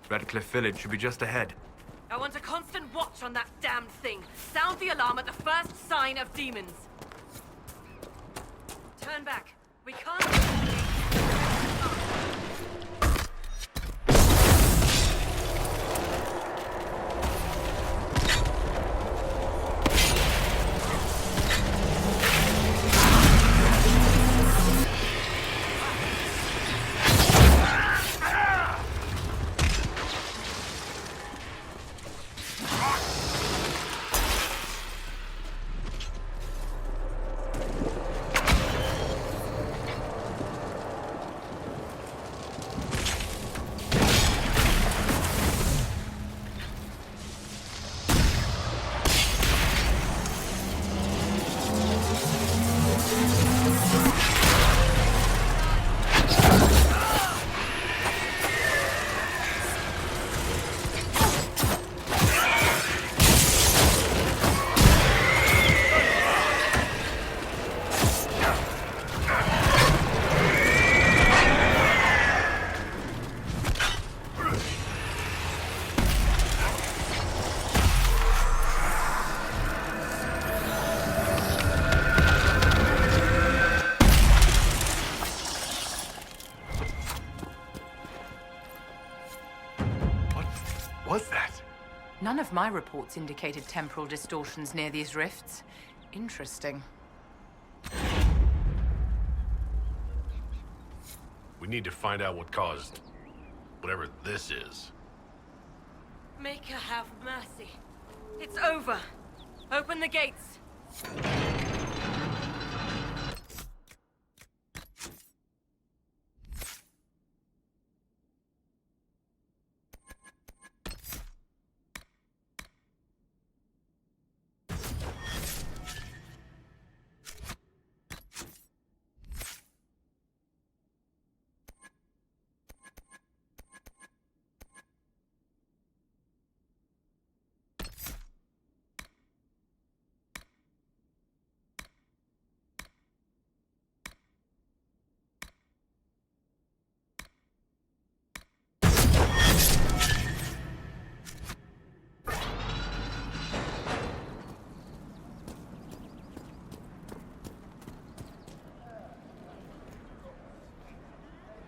Redcliffe Village should be just ahead. I want a constant watch on that damned thing. Sound the alarm at the first sign of demons. Turn back. We can't... None of my reports indicated temporal distortions near these rifts. Interesting. We need to find out what caused whatever this is. Make her have mercy. It's over. Open the gates.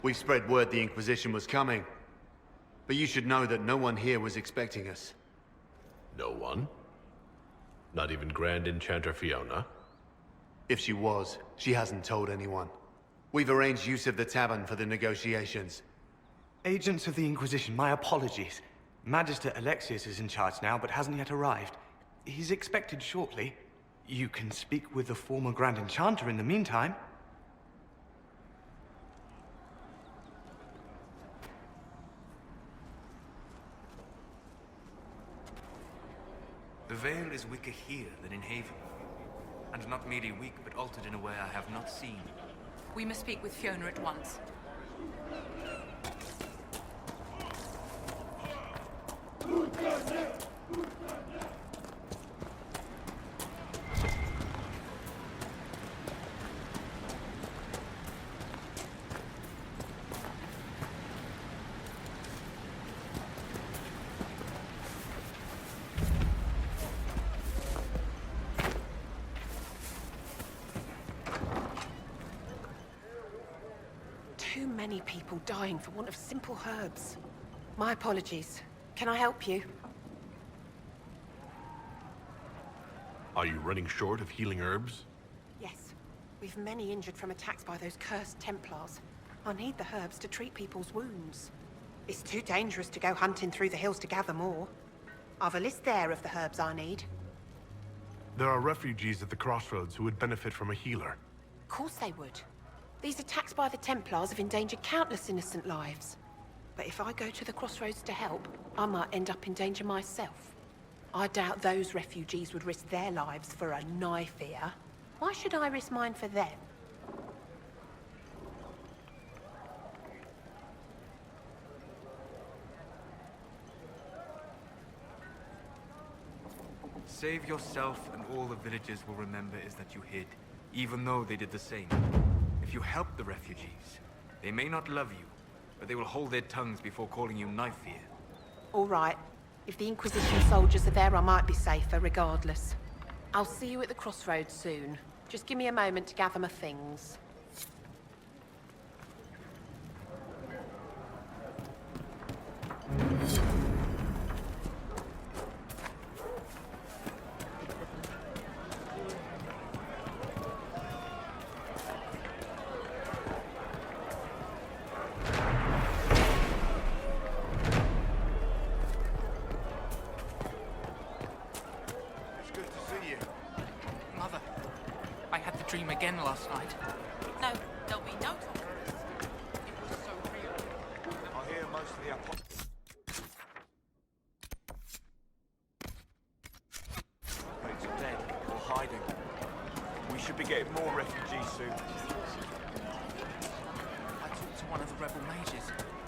We spread word the Inquisition was coming. But you should know that no one here was expecting us. No one? Not even Grand Enchanter Fiona? If she was, she hasn't told anyone. We've arranged use of the tavern for the negotiations. Agents of the Inquisition, my apologies. Magister Alexius is in charge now, but hasn't yet arrived. He's expected shortly. You can speak with the former Grand Enchanter in the meantime. The Veil is weaker here than in Haven. And not merely weak, but altered in a way I have not seen. We must speak with Fiona at once. Too many people dying for want of simple herbs. My apologies. Can I help you? Are you running short of healing herbs? Yes. We've many injured from attacks by those cursed Templars. I need the herbs to treat people's wounds. It's too dangerous to go hunting through the hills to gather more. I've a list there of the herbs I need. There are refugees at the crossroads who would benefit from a healer. Of course they would. These attacks by the Templars have endangered countless innocent lives. But if I go to the crossroads to help, I might end up in danger myself. I doubt those refugees would risk their lives for a knife here. Why should I risk mine for them? Save yourself, and all the villagers will remember is that you hid, even though they did the same. If you help the refugees, they may not love you, but they will hold their tongues before calling you knife here. All right. If the Inquisition soldiers are there, I might be safer regardless. I'll see you at the crossroads soon. Just give me a moment to gather my things. It's good to see you. Mother, I had the dream again last night. No, there'll be no talk. It was so real. I hear most of the It's dead or hiding. We should be getting more refugees soon. I talked to one of the rebel mages,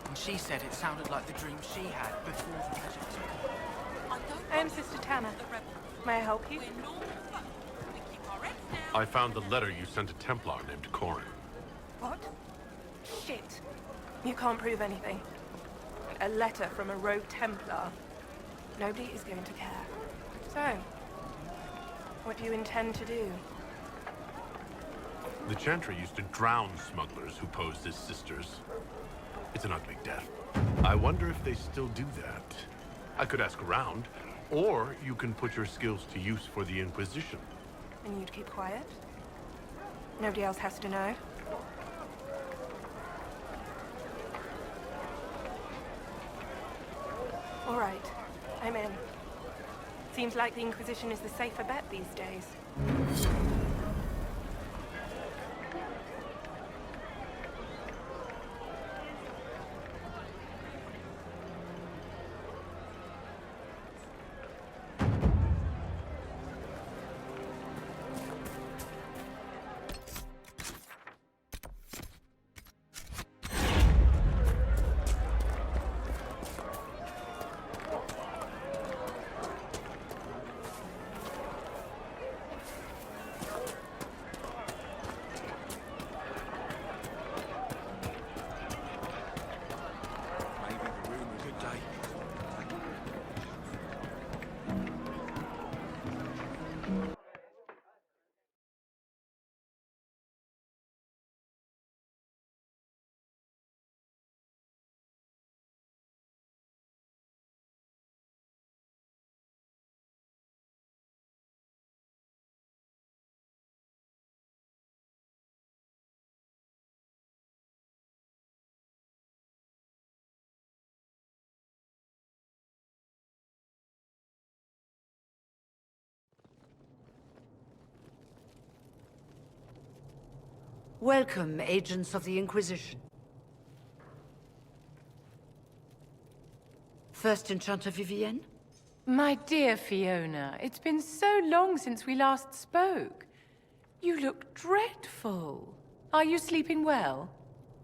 and she said it sounded like the dream she had before the magic took her. I am Sister Tanner. The rebel. May I help you? We're normal folk. We keep our heads down. I found the letter you sent to Templar named Corin. What? Shit. You can't prove anything. A letter from a rogue Templar. Nobody is going to care. So, what do you intend to do? The Chantry used to drown smugglers who posed as sisters. It's an ugly death. I wonder if they still do that. I could ask around, or you can put your skills to use for the Inquisition. And you'd keep quiet? Nobody else has to know? All right, I'm in. Seems like the Inquisition is the safer bet these days. Maybe the room a good day. Welcome, agents of the Inquisition. First Enchanter Vivienne? My dear Fiona, it's been so long since we last spoke. You look dreadful. Are you sleeping well?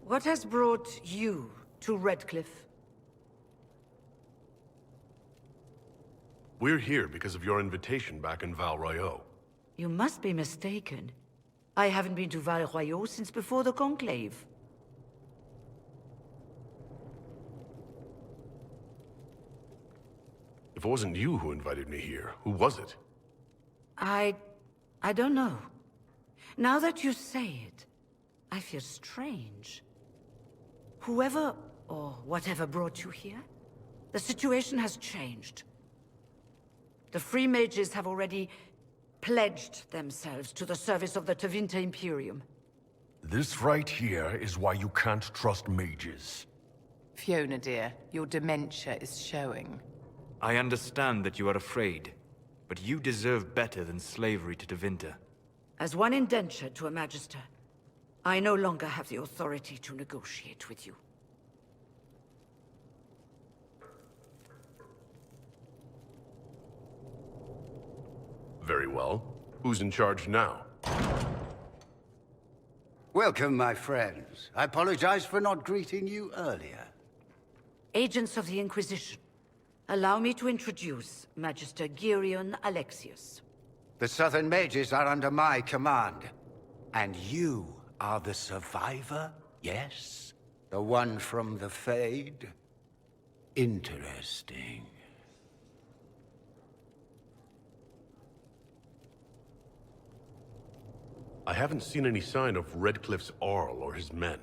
What has brought you to Redcliffe? We're here because of your invitation back in Val Royeaux. You must be mistaken. I haven't been to Val Royeaux since before the Conclave. If it wasn't you who invited me here, who was it? I don't know. Now that you say it, I feel strange. Whoever or whatever brought you here, the situation has changed. The Free Mages have already pledged themselves to the service of the Tevinter Imperium. This right here is why you can't trust mages. Fiona, dear, your dementia is showing. I understand that you are afraid, but you deserve better than slavery to Tevinter. As one indentured to a Magister, I no longer have the authority to negotiate with you. Very well. Who's in charge now? Welcome, my friends. I apologize for not greeting you earlier. Agents of the Inquisition, allow me to introduce Magister Girion Alexius. The Southern Mages are under my command. And you are the survivor, yes? The one from the Fade? Interesting. I haven't seen any sign of Redcliffe's Arl or his men.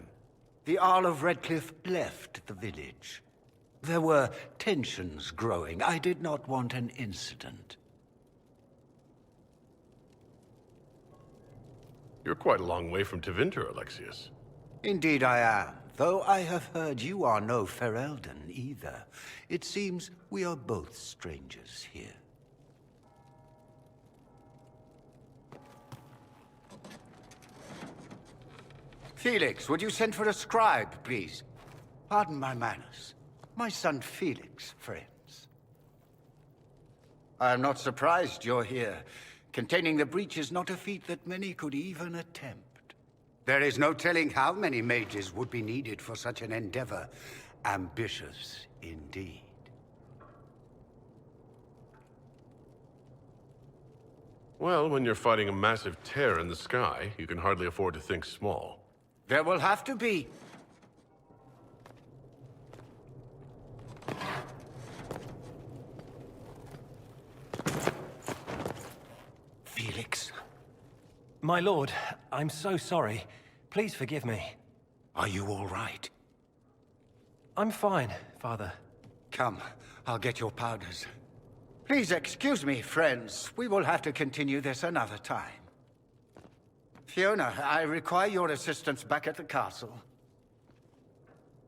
The Arl of Redcliffe left the village. There were tensions growing. I did not want an incident. You're quite a long way from Tevinter, Alexius. Indeed I am, though I have heard you are no Ferelden either. It seems we are both strangers here. Felix, would you send for a scribe, please? Pardon my manners. My son Felix, friends. I am not surprised you're here. Containing the breach is not a feat that many could even attempt. There is no telling how many mages would be needed for such an endeavor. Ambitious, indeed. Well, when you're fighting a massive tear in the sky, you can hardly afford to think small. There will have to be. Felix. My lord, I'm so sorry. Please forgive me. Are you all right? I'm fine, Father. Come, I'll get your powders. Please excuse me, friends. We will have to continue this another time. Fiona, I require your assistance back at the castle.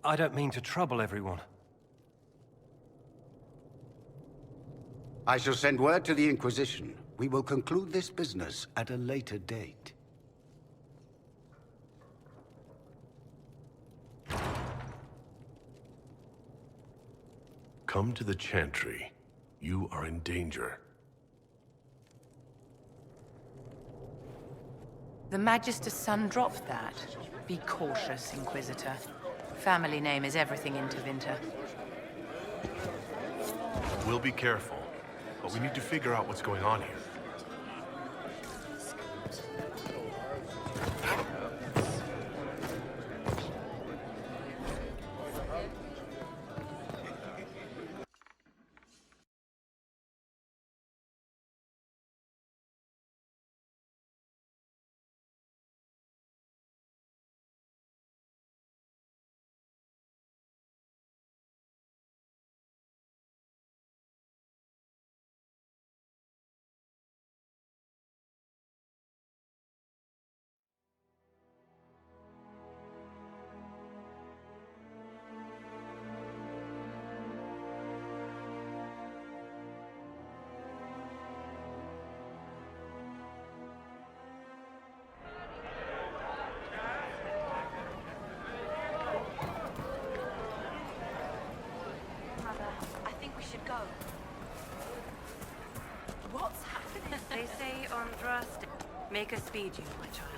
I don't mean to trouble everyone. I shall send word to the Inquisition. We will conclude this business at a later date. Come to the Chantry. You are in danger. The Magister's son dropped that. Be cautious, Inquisitor. Family name is everything in Tevinter. We'll be careful, but we need to figure out what's going on here. What's happening? They say Andraste. Make us speed you, my child.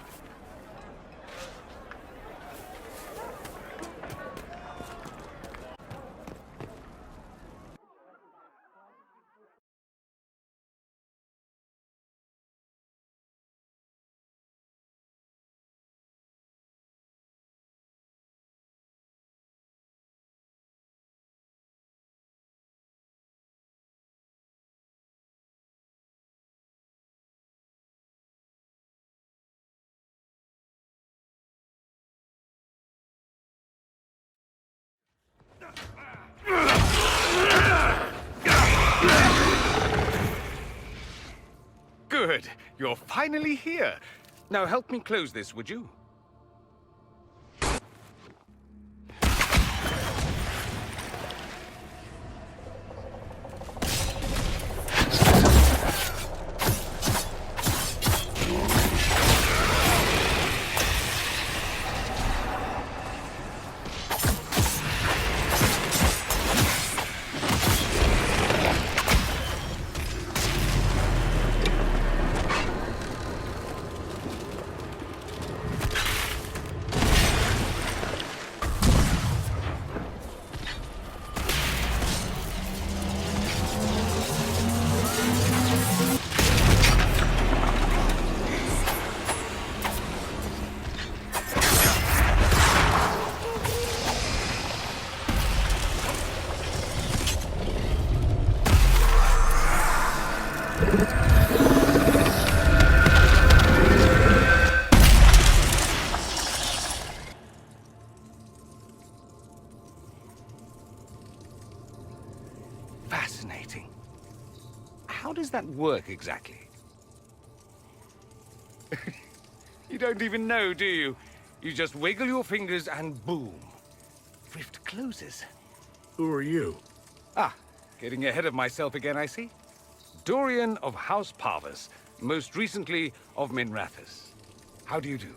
Good. You're finally here. Now help me close this, would you? Fascinating. How does that work exactly? You don't even know, do you? You just wiggle your fingers and boom. Rift closes. Who are you? Ah, getting ahead of myself again, I see. Dorian of House Parvus, most recently of Minrathous. How do you do?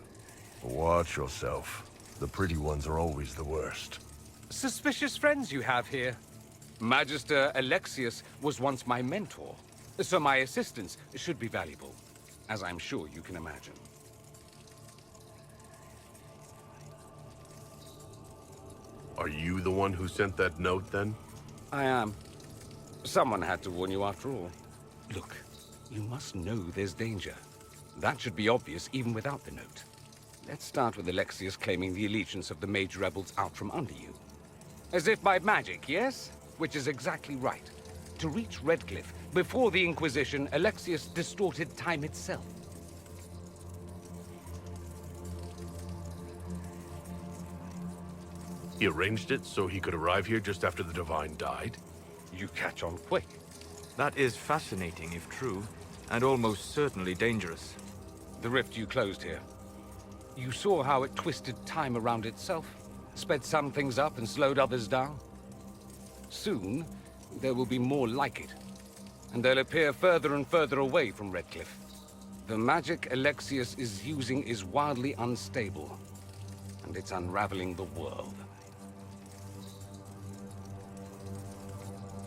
Watch yourself. The pretty ones are always the worst. Suspicious friends you have here. Magister Alexius was once my mentor, so my assistance should be valuable, as I'm sure you can imagine. Are you the one who sent that note, then? I am. Someone had to warn you after all. Look, you must know there's danger. That should be obvious even without the note. Let's start with Alexius claiming the allegiance of the mage rebels out from under you. As if by magic, yes? Which is exactly right. To reach Redcliffe, before the Inquisition, Alexius distorted time itself. He arranged it so he could arrive here just after the Divine died? You catch on quick. That is fascinating, if true, and almost certainly dangerous. The rift you closed here. You saw how it twisted time around itself, sped some things up and slowed others down. Soon, there will be more like it, and they'll appear further and further away from Redcliffe. The magic Alexius is using is wildly unstable, and it's unraveling the world.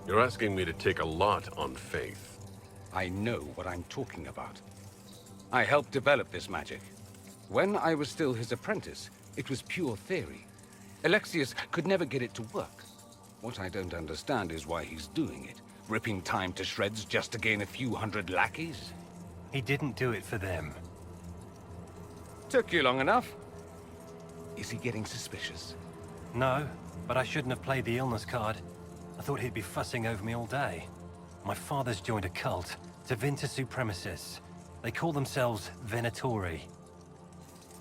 You're asking me to take a lot on faith. I know what I'm talking about. I helped develop this magic. When I was still his apprentice, it was pure theory. Alexius could never get it to work. What I don't understand is why he's doing it, ripping time to shreds just to gain a few hundred lackeys. He didn't do it for them. Took you long enough. Is he getting suspicious? No, but I shouldn't have played the illness card. I thought he'd be fussing over me all day. My father's joined a cult, Tevinter Supremacists. They call themselves Venatori.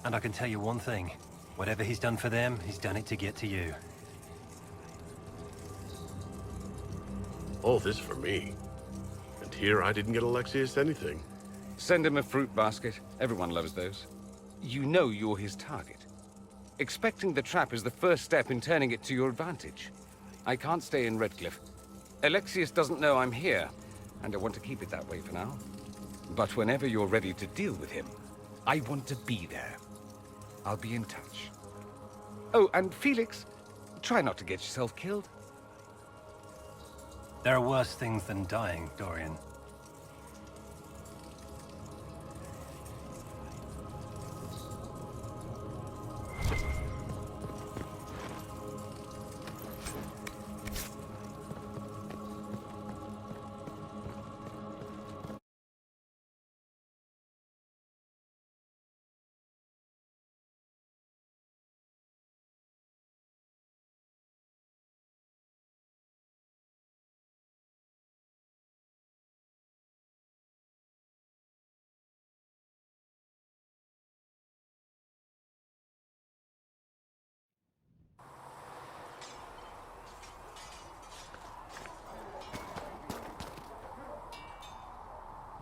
And I can tell you one thing. Whatever he's done for them, he's done it to get to you. All this for me. And here I didn't get Alexius anything. Send him a fruit basket. Everyone loves those. You know you're his target. Expecting the trap is the first step in turning it to your advantage. I can't stay in Redcliffe. Alexius doesn't know I'm here, and I want to keep it that way for now. But whenever you're ready to deal with him, I want to be there. I'll be in touch. Oh, and Felix, try not to get yourself killed. There are worse things than dying, Dorian.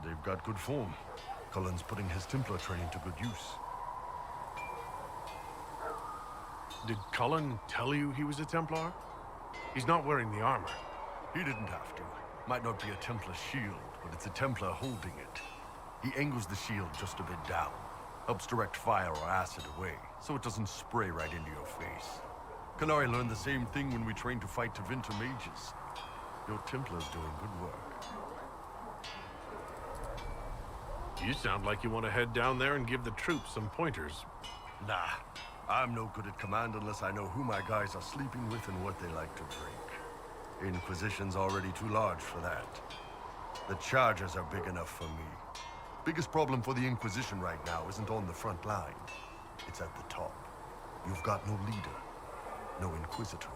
They've got good form. Cullen's putting his Templar training to good use. Did Cullen tell you he was a Templar? He's not wearing the armor. He didn't have to. Might not be a Templar shield, but it's a Templar holding it. He angles the shield just a bit down. Helps direct fire or acid away, so it doesn't spray right into your face. Canary learned the same thing when we trained to fight Tevinter mages. Your Templar's doing good work. You sound like you want to head down there and give the troops some pointers. Nah, I'm no good at command unless I know who my guys are sleeping with and what they like to drink. Inquisition's already too large for that. The Chargers are big enough for me. Biggest problem for the Inquisition right now isn't on the front line. It's at the top. You've got no leader, no Inquisitor.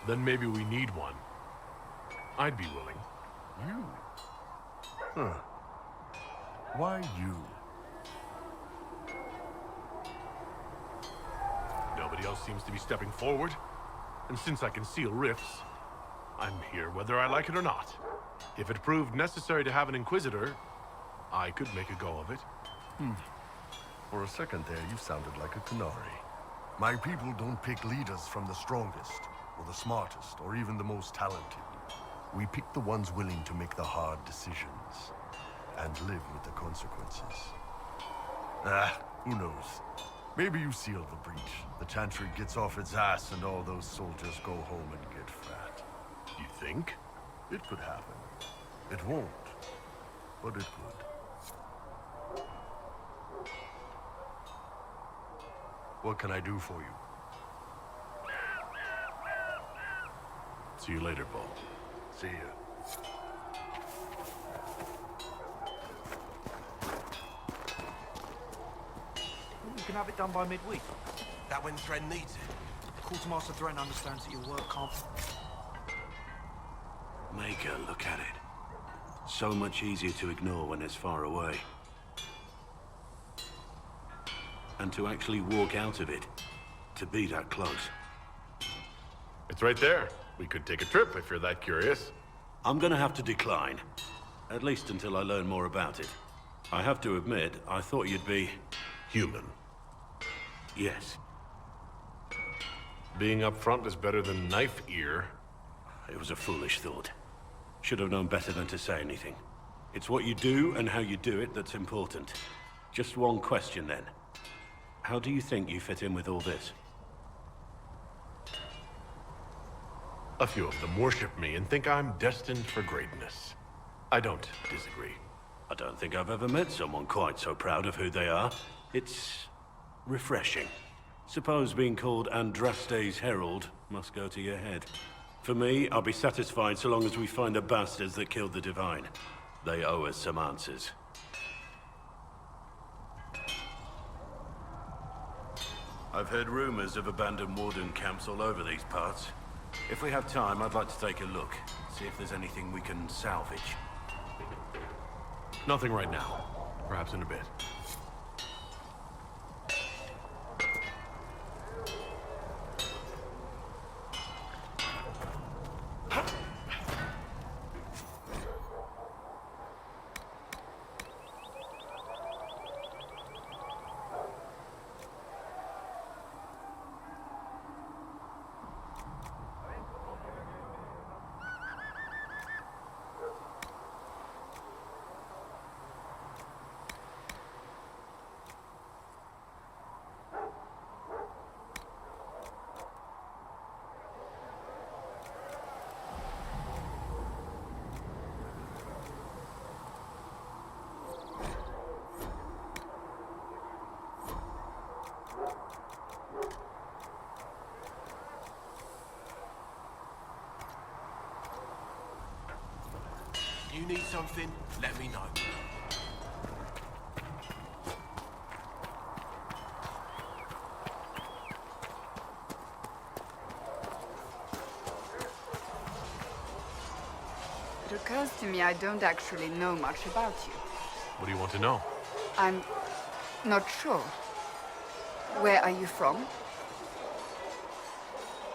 Then maybe we need one. I'd be willing. You? Huh. Why you? Nobody else seems to be stepping forward. And since I can seal rifts, I'm here whether I like it or not. If it proved necessary to have an Inquisitor, I could make a go of it. For a second there, you sounded like a Canary. My people don't pick leaders from the strongest, or the smartest, or even the most talented. We pick the ones willing to make the hard decisions, and live with the consequences. Who knows? Maybe you seal the breach. The Chantry gets off its ass and all those soldiers go home and get fat. You think? It could happen. It won't, but it could. What can I do for you? See you later, Paul. See ya. You can have it done by midweek. That when Thren needs it. Quartermaster Thren understands that your work can't... Make her look at it. So much easier to ignore when it's far away. And to actually walk out of it. To be that close. It's right there. We could take a trip if you're that curious. I'm gonna have to decline. At least until I learn more about it. I have to admit, I thought you'd be... human. Yes. Being up front is better than knife ear. It was a foolish thought. Should have known better than to say anything. It's what you do and how you do it that's important. Just one question then. How do you think you fit in with all this? A few of them worship me and think I'm destined for greatness. I don't disagree. I don't think I've ever met someone quite so proud of who they are. It's... refreshing. Suppose being called Andraste's Herald must go to your head. For me, I'll be satisfied so long as we find the bastards that killed the Divine. They owe us some answers. I've heard rumors of abandoned warden camps all over these parts. If we have time, I'd like to take a look. See if there's anything we can salvage. Nothing right now. Perhaps in a bit. You need something, let me know. It occurs to me I don't actually know much about you. What do you want to know? I'm not sure. Where are you from?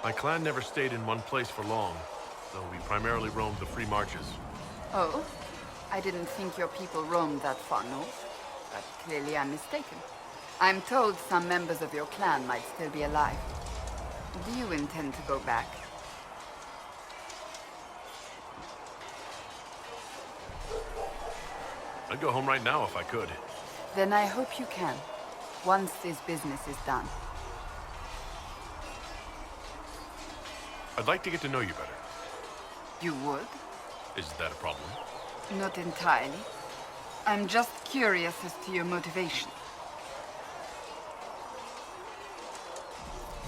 My clan never stayed in one place for long, though we primarily roamed the free marches. Oh? I didn't think your people roamed that far north. But clearly I'm mistaken. I'm told some members of your clan might still be alive. Do you intend to go back? I'd go home right now if I could. Then I hope you can, once this business is done. I'd like to get to know you better. You would? Is that a problem? Not entirely. I'm just curious as to your motivation.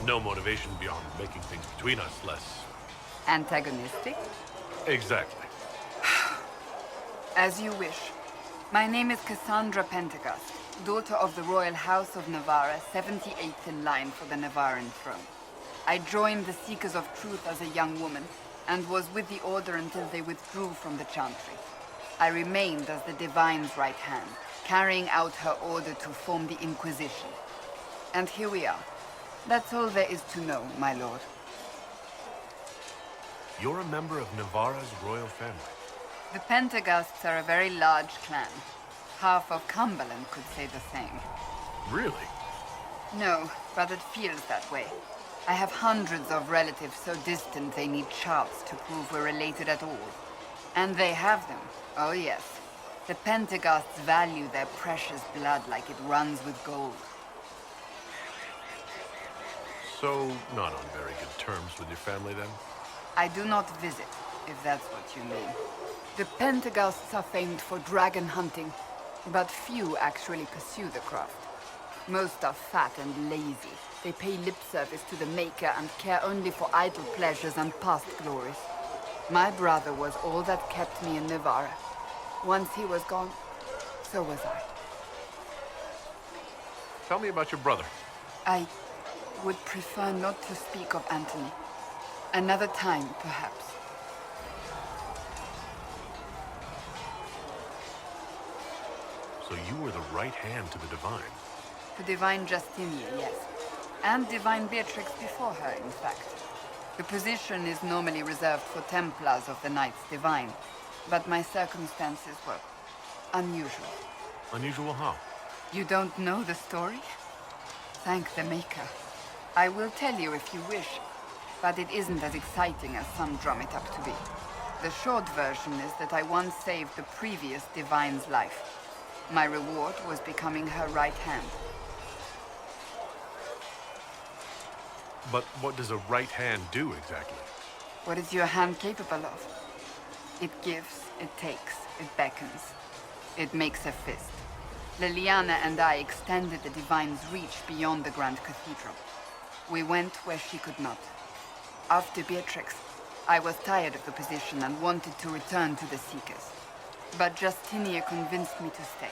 No motivation beyond making things between us less... Antagonistic? Exactly. As you wish. My name is Cassandra Pentecost, daughter of the Royal House of Navarra, 78th in line for the Navarran throne. I joined the Seekers of Truth as a young woman, and was with the Order until they withdrew from the Chantry. I remained as the Divine's right hand, carrying out her order to form the Inquisition. And here we are. That's all there is to know, my lord. You're a member of Navarra's royal family. The Pentaghasts are a very large clan. Half of Cumberland could say the same. Really? No, but it feels that way. I have hundreds of relatives so distant they need charts to prove we're related at all. And they have them. Oh yes. The Pentaghasts value their precious blood like it runs with gold. So, not on very good terms with your family then? I do not visit, if that's what you mean. The Pentaghasts are famed for dragon hunting, but few actually pursue the craft. Most are fat and lazy. They pay lip service to the Maker and care only for idle pleasures and past glories. My brother was all that kept me in Navarra. Once he was gone, so was I. Tell me about your brother. I would prefer not to speak of Anthony. Another time, perhaps. So you were the right hand to the Divine. To Divine Justinia, yes. And Divine Beatrix before her, in fact. The position is normally reserved for Templars of the Knights Divine, but my circumstances were unusual. Unusual how? You don't know the story? Thank the Maker. I will tell you if you wish, but it isn't as exciting as some drum it up to be. The short version is that I once saved the previous Divine's life. My reward was becoming her right hand. But what does a right hand do exactly? What is your hand capable of? It gives, it takes, it beckons. It makes a fist. Liliana and I extended the Divine's reach beyond the Grand Cathedral. We went where she could not. After Beatrix, I was tired of the position and wanted to return to the Seekers. But Justinia convinced me to stay.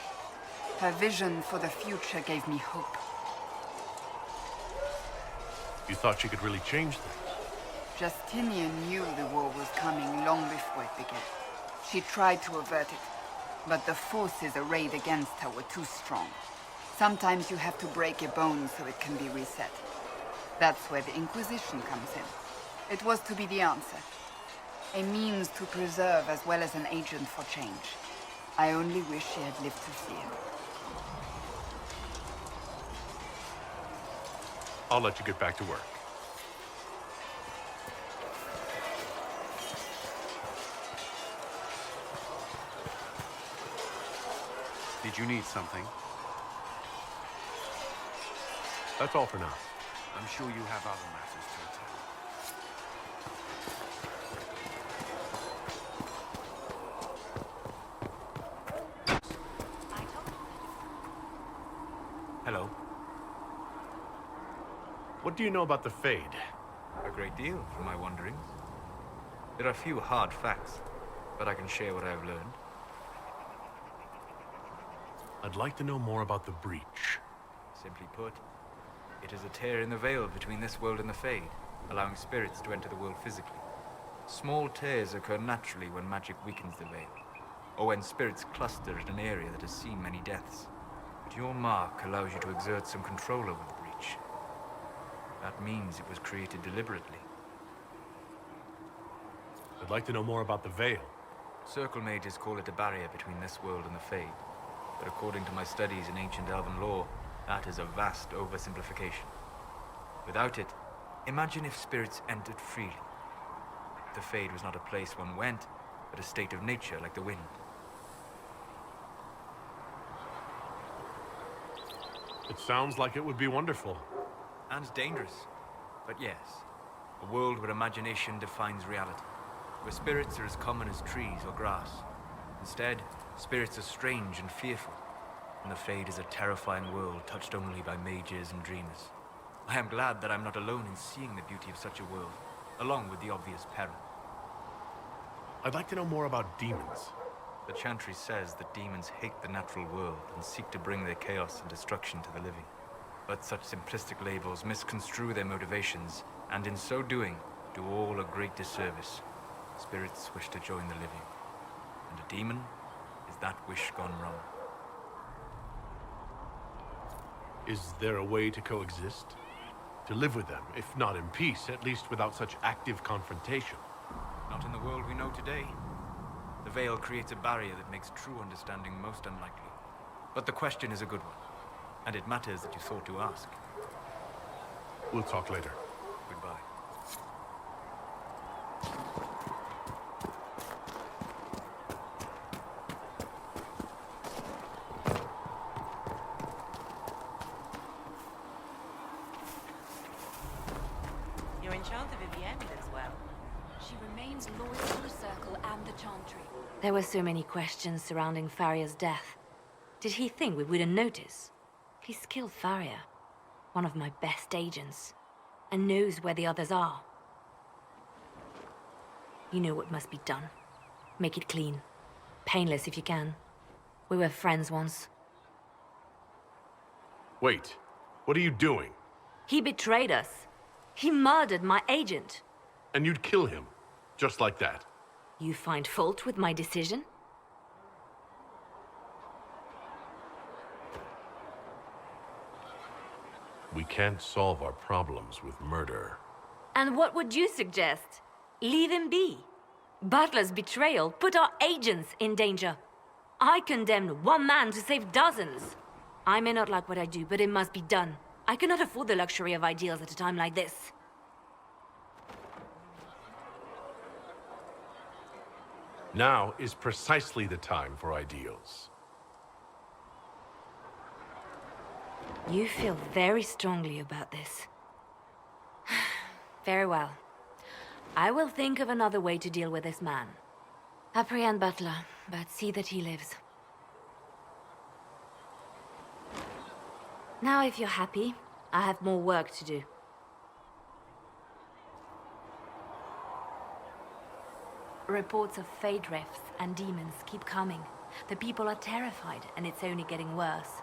Her vision for the future gave me hope. You thought she could really change things? Justinia knew the war was coming long before it began. She tried to avert it, but the forces arrayed against her were too strong. Sometimes you have to break a bone so it can be reset. That's where the Inquisition comes in. It was to be the answer. A means to preserve as well as an agent for change. I only wish she had lived to see it. I'll let you get back to work. Did you need something? That's all for now. I'm sure you have other matters to attend. Hello. What do you know about the Fade? A great deal from my wanderings. There are few hard facts, but I can share what I've learned. I'd like to know more about the Breach. Simply put, it is a tear in the veil between this world and the Fade, allowing spirits to enter the world physically. Small tears occur naturally when magic weakens the veil, or when spirits cluster at an area that has seen many deaths. But your mark allows you to exert some control over the Breach. That means it was created deliberately. I'd like to know more about the Veil. Circle mages call it a barrier between this world and the Fade. But according to my studies in ancient elven lore, that is a vast oversimplification. Without it, imagine if spirits entered freely. The Fade was not a place one went, but a state of nature like the wind. It sounds like it would be wonderful. And dangerous. But yes, a world where imagination defines reality. Where spirits are as common as trees or grass. Instead, spirits are strange and fearful. And the Fade is a terrifying world touched only by mages and dreamers. I am glad that I'm not alone in seeing the beauty of such a world, along with the obvious peril. I'd like to know more about demons. The Chantry says that demons hate the natural world and seek to bring their chaos and destruction to the living. But such simplistic labels misconstrue their motivations, and in so doing, do all a great disservice. Spirits wish to join the living, and a demon is that wish gone wrong. Is there a way to coexist? To live with them, if not in peace, at least without such active confrontation? Not in the world we know today. The veil creates a barrier that makes true understanding most unlikely. But the question is a good one, and it matters that you thought to ask. We'll talk later. Goodbye. Your enchanter Vivienne lives well. She remains loyal to the Circle and the Chantry. There were so many questions surrounding Faria's death. Did he think we wouldn't notice? He's killed Faria, one of my best agents, and knows where the others are. You know what must be done. Make it clean. Painless if you can. We were friends once. Wait, what are you doing? He betrayed us. He murdered my agent. And you'd kill him, just like that. You find fault with my decision? We can't solve our problems with murder. And what would you suggest? Leave him be. Butler's betrayal put our agents in danger. I condemned one man to save dozens. I may not like what I do, but it must be done. I cannot afford the luxury of ideals at a time like this. Now is precisely the time for ideals. You feel very strongly about this. Very well. I will think of another way to deal with this man. Apprehend Butler, but see that he lives. Now, if you're happy, I have more work to do. Reports of fade rifts and demons keep coming. The people are terrified, and it's only getting worse.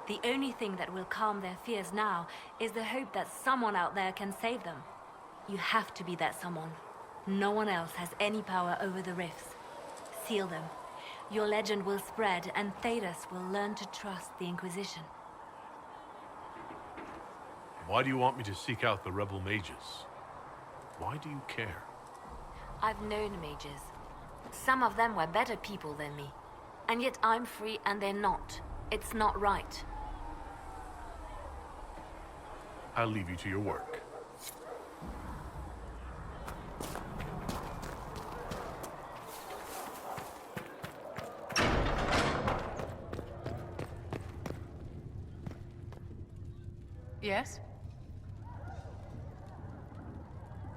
The only thing that will calm their fears now is the hope that someone out there can save them. You have to be that someone. No one else has any power over the rifts. Seal them. Your legend will spread, and Thedas will learn to trust the Inquisition. Why do you want me to seek out the rebel mages? Why do you care? I've known mages. Some of them were better people than me. And yet I'm free and they're not. It's not right. I'll leave you to your work. Yes?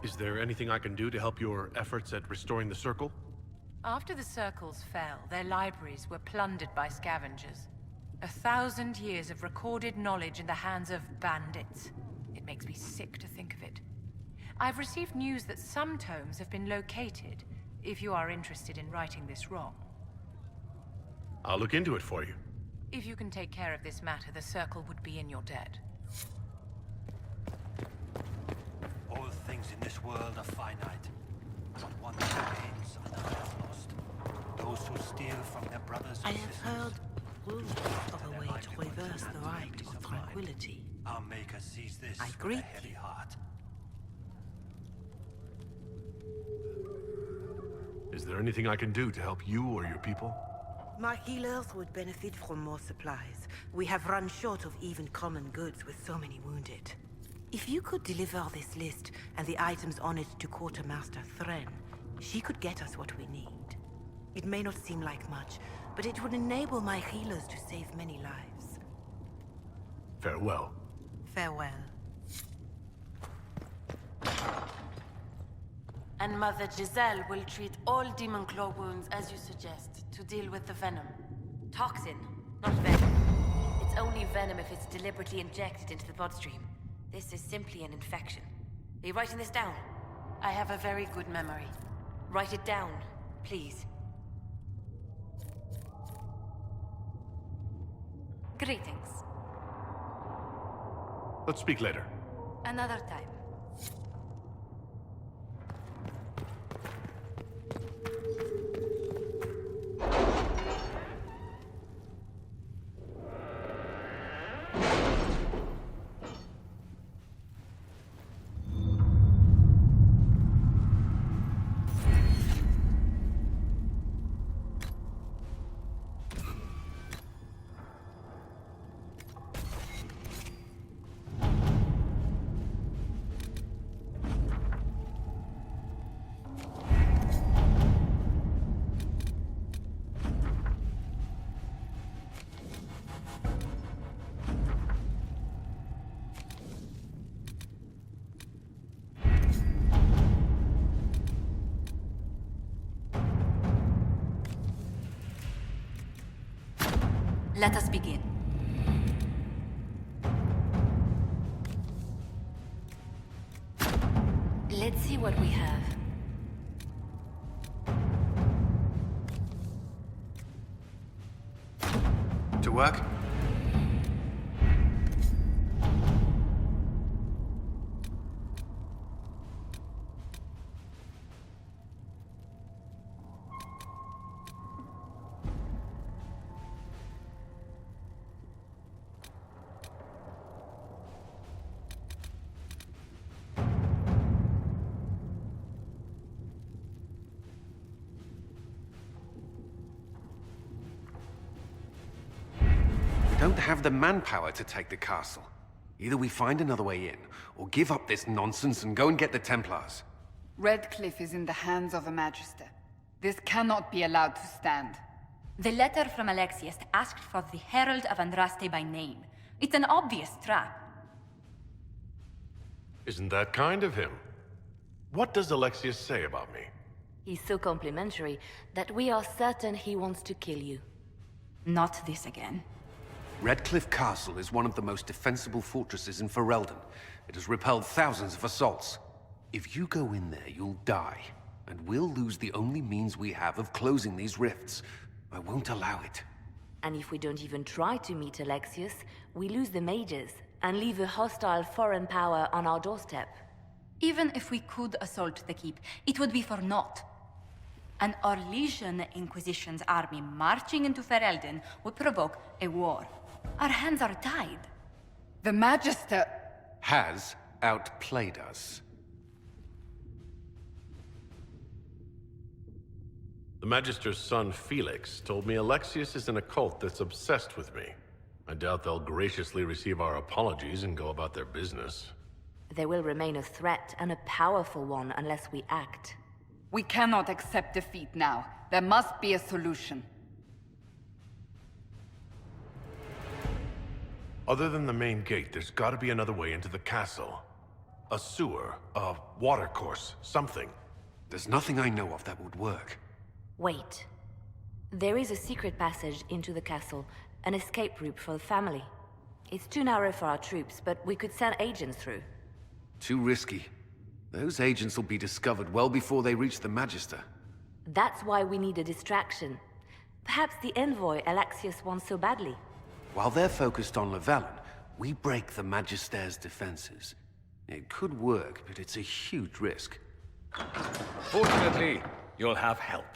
Is there anything I can do to help your efforts at restoring the Circle? After the Circles fell, their libraries were plundered by scavengers. 1,000 years of recorded knowledge in the hands of bandits. It makes me sick to think of it. I've received news that some tomes have been located, if you are interested in righting this wrong. I'll look into it for you. If you can take care of this matter, the Circle would be in your debt. All things in this world are finite. Not one remains, another is lost. Those who steal from their brothers I and have sisters, heard rumors of a way to reverse the right of tranquility. our Maker sees this I with a greet heavy you. heart. Is there anything I can do to help you or your people? My healers would benefit from more supplies. We have run short of even common goods with so many wounded. If you could deliver this list and the items on it to Quartermaster Thren, she could get us what we need. It may not seem like much, but it would enable my healers to save many lives. Farewell. Farewell. And Mother Giselle will treat all demon claw wounds as you suggest, to deal with the venom. Toxin, not venom. It's only venom if it's deliberately injected into the bloodstream. This is simply an infection. Are you writing this down? I have a very good memory. Write it down, please. Greetings. Let's speak later. Another time. Let us begin. Let's see what we have. To work? We don't have the manpower to take the castle. Either we find another way in, or give up this nonsense and go and get the Templars. Redcliffe is in the hands of a Magister. This cannot be allowed to stand. The letter from Alexius asked for the Herald of Andraste by name. It's an obvious trap. Isn't that kind of him? What does Alexius say about me? He's so complimentary that we are certain he wants to kill you. Not this again. Redcliffe Castle is one of the most defensible fortresses in Ferelden. It has repelled thousands of assaults. If you go in there, you'll die. And we'll lose the only means we have of closing these rifts. I won't allow it. And if we don't even try to meet Alexius, we lose the mages and leave a hostile foreign power on our doorstep. Even if we could assault the keep, it would be for naught. An Orlesian Inquisition's army marching into Ferelden would provoke a war. Our hands are tied. The Magister has outplayed us. The Magister's son, Felix, told me Alexius is in a cult that's obsessed with me. I doubt they'll graciously receive our apologies and go about their business. They will remain a threat, and a powerful one, unless we act. We cannot accept defeat now. There must be a solution. Other than the main gate, there's gotta be another way into the castle. A sewer, a watercourse, something. There's nothing I know of that would work. Wait. There is a secret passage into the castle, an escape route for the family. It's too narrow for our troops, but we could send agents through. Too risky. Those agents will be discovered well before they reach the Magister. That's why we need a distraction. Perhaps the envoy Alexius wants so badly. While they're focused on Llewellyn, we break the Magister's defenses. It could work, but it's a huge risk. Fortunately, you'll have help.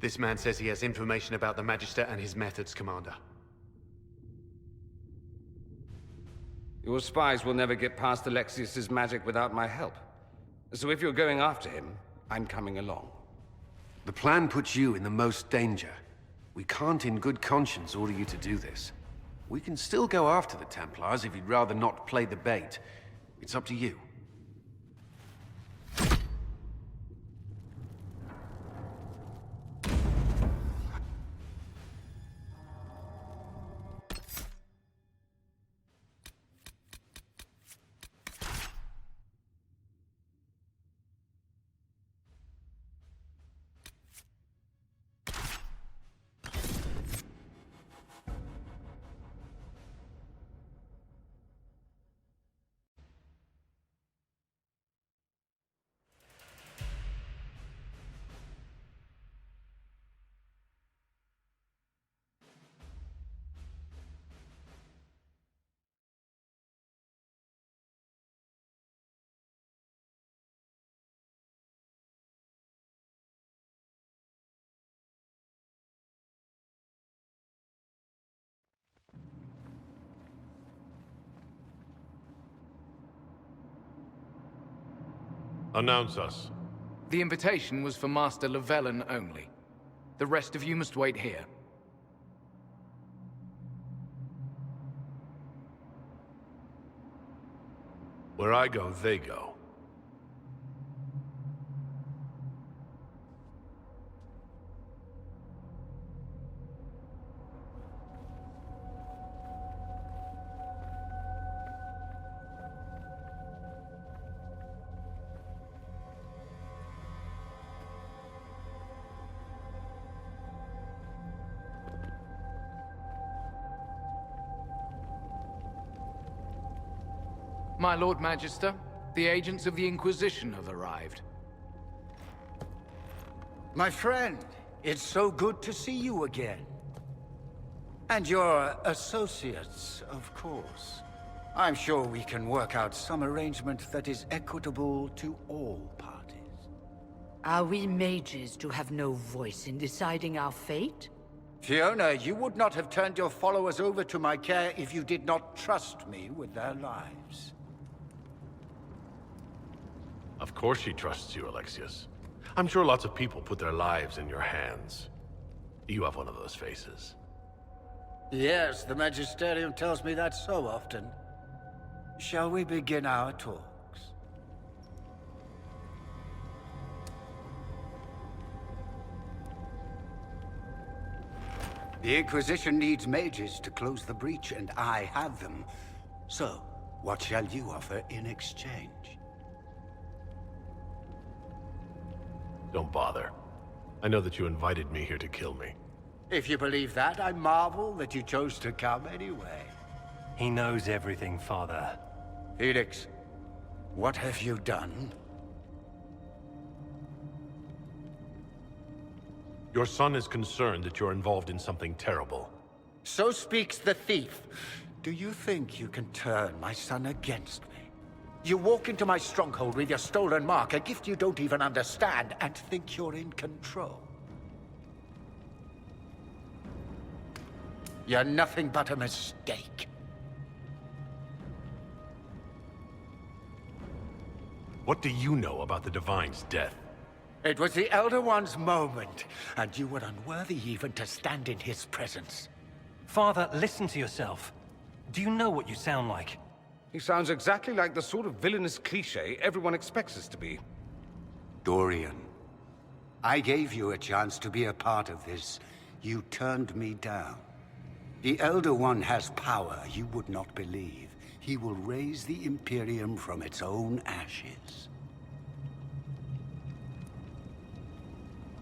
This man says he has information about the Magister and his methods, Commander. Your spies will never get past Alexius's magic without my help. So if you're going after him, I'm coming along. The plan puts you in the most danger. We can't in good conscience order you to do this. We can still go after the Templars if you'd rather not play the bait. It's up to you. Announce us. The invitation was for Master Llewellyn only. The rest of you must wait here. Where I go, they go. My Lord Magister, the agents of the Inquisition have arrived. My friend, it's so good to see you again. And your associates, of course. I'm sure we can work out some arrangement that is equitable to all parties. Are we mages to have no voice in deciding our fate? Fiona, you would not have turned your followers over to my care if you did not trust me with their lives. Of course she trusts you, Alexius. I'm sure lots of people put their lives in your hands. You have one of those faces. Yes, the Magisterium tells me that so often. Shall we begin our talks? The Inquisition needs mages to close the breach, and I have them. So, what shall you offer in exchange? Don't bother. I know that you invited me here to kill me. If you believe that, I marvel that you chose to come anyway. He knows everything, Father. Felix, what have you done? Your son is concerned that you're involved in something terrible. So speaks the thief. Do you think you can turn my son against me? You walk into my stronghold with your stolen mark, a gift you don't even understand, and think you're in control. You're nothing but a mistake. What do you know about the Divine's death? It was the Elder One's moment, and you were unworthy even to stand in his presence. Father, listen to yourself. Do you know what you sound like? He sounds exactly like the sort of villainous cliché everyone expects us to be. Dorian, I gave you a chance to be a part of this. You turned me down. The Elder One has power you would not believe. He will raise the Imperium from its own ashes.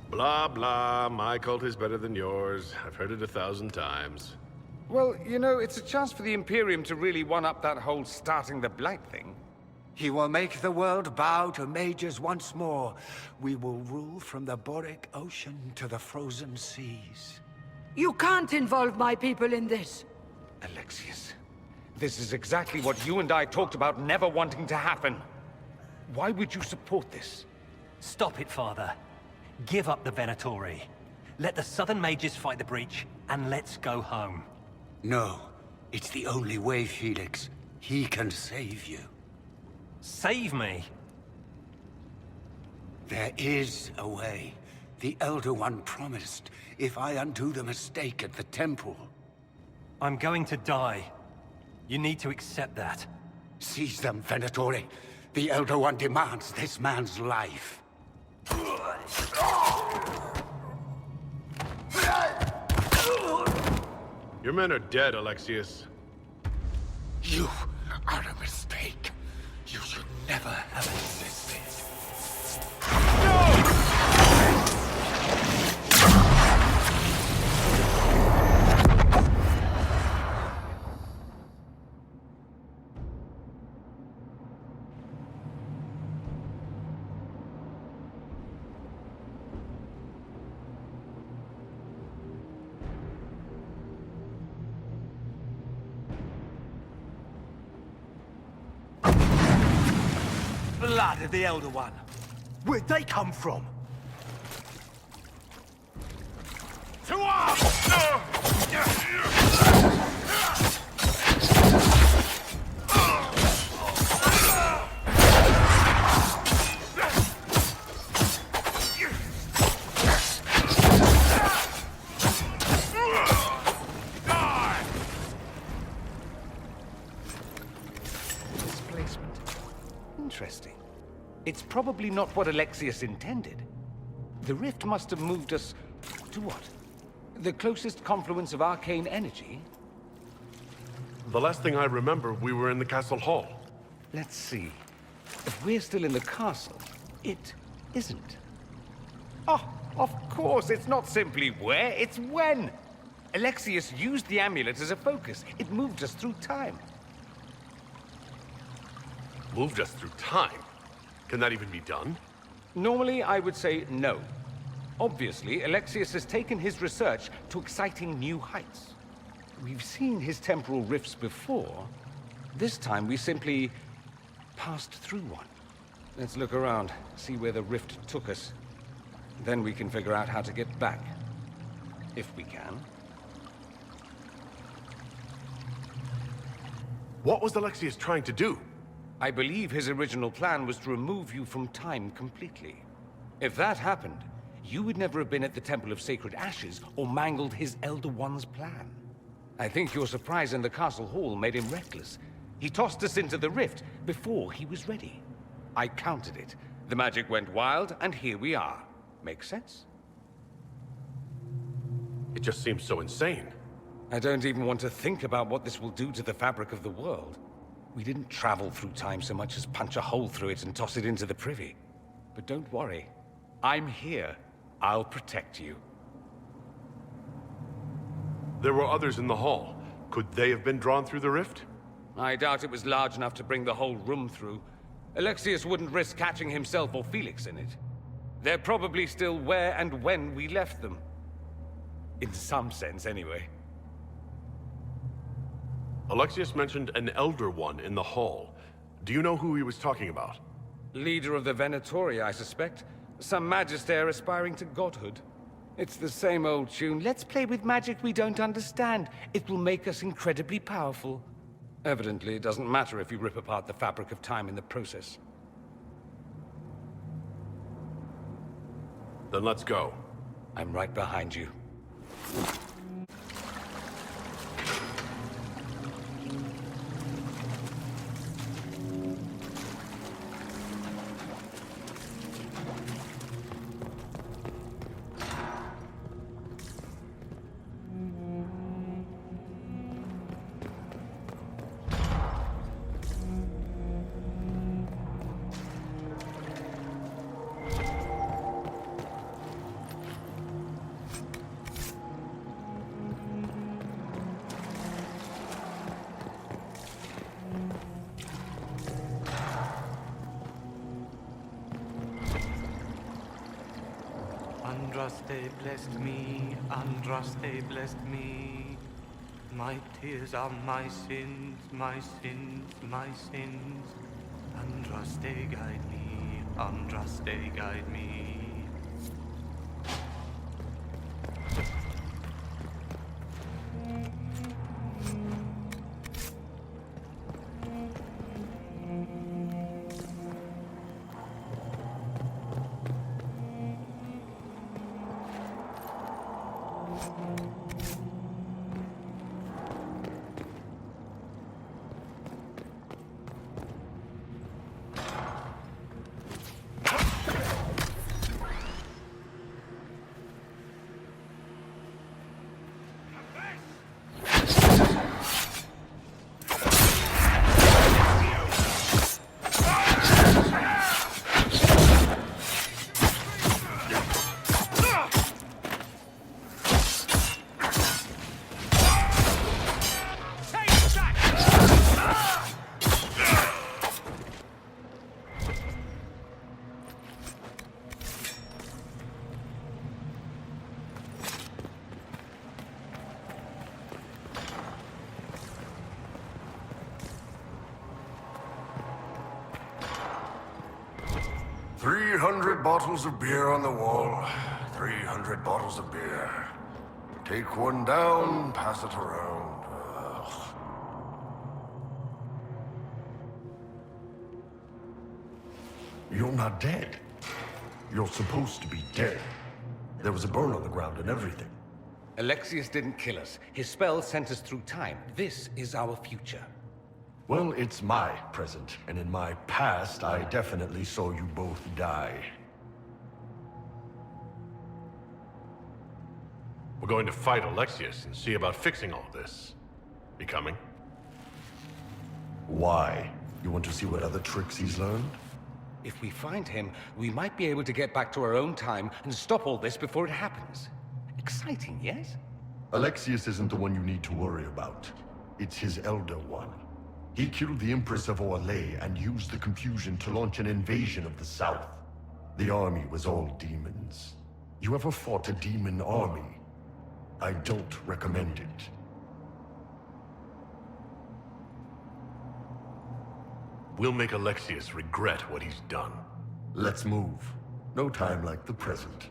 Blah, blah. My cult is better than yours. I've heard it 1,000 times. Well, you know, it's a chance for the Imperium to really one-up that whole starting the Blight thing. He will make the world bow to mages once more. We will rule from the Boric Ocean to the frozen seas. You can't involve my people in this. Alexius, this is exactly what you and I talked about never wanting to happen. Why would you support this? Stop it, Father. Give up the Venatori. Let the Southern Mages fight the breach, and let's go home. No. It's the only way, Felix. He can save you. Save me? There is a way. The Elder One promised, if I undo the mistake at the temple. I'm going to die. You need to accept that. Seize them, Venatori. The Elder One demands this man's life. Your men are dead, Alexius. You are a mistake. You should never have existed. Blood of the Elder One. Where'd they come from? To arms! Displacement. Interesting. It's probably not what Alexius intended. The rift must have moved us to what? The closest confluence of arcane energy? The last thing I remember, we were in the castle hall. Let's see. If we're still in the castle, it isn't. Oh, of course, it's not simply where, it's when. Alexius used the amulet as a focus. It moved us through time. moved us through time. Can that even be done? Normally, I would say no. Obviously, Alexius has taken his research to exciting new heights. We've seen his temporal rifts before. This time, we simply passed through one. Let's look around, see where the rift took us. Then we can figure out how to get back. If we can. What was Alexius trying to do? I believe his original plan was to remove you from time completely. If that happened, you would never have been at the Temple of Sacred Ashes or mangled his Elder One's plan. I think your surprise in the castle hall made him reckless. He tossed us into the rift before he was ready. I countered it. The magic went wild, and here we are. Make sense? It just seems so insane. I don't even want to think about what this will do to the fabric of the world. We didn't travel through time so much as punch a hole through it and toss it into the privy. But don't worry. I'm here. I'll protect you. There were others in the hall. Could they have been drawn through the rift? I doubt it was large enough to bring the whole room through. Alexius wouldn't risk catching himself or Felix in it. They're probably still where and when we left them. In some sense, anyway. Alexius mentioned an Elder One in the hall. Do you know who he was talking about? Leader of the Venatori, I suspect. Some magister aspiring to godhood. It's the same old tune. Let's play with magic we don't understand. It will make us incredibly powerful. Evidently, it doesn't matter if you rip apart the fabric of time in the process. Then let's go. I'm right behind you. Andraste blessed me, Andraste blessed me. My tears are my sins, my sins, my sins. Andraste guide me, Andraste guide me. Bottles of beer on the wall. 300 bottles of beer. Take one down, pass it around. Ugh. You're not dead. You're supposed to be dead. There was a burn on the ground and everything. Alexius didn't kill us. His spell sent us through time. This is our future. Well, it's my present, and in my past, I definitely saw you both die. We're going to fight Alexius and see about fixing all this. You coming? Why? You want to see what other tricks he's learned? If we find him, we might be able to get back to our own time and stop all this before it happens. Exciting, yes? Alexius isn't the one you need to worry about. It's his Elder One. He killed the Empress of Orlais and used the confusion to launch an invasion of the South. The army was all demons. You ever fought a demon army? I don't recommend it. We'll make Alexius regret what he's done. Let's move. No time like the present.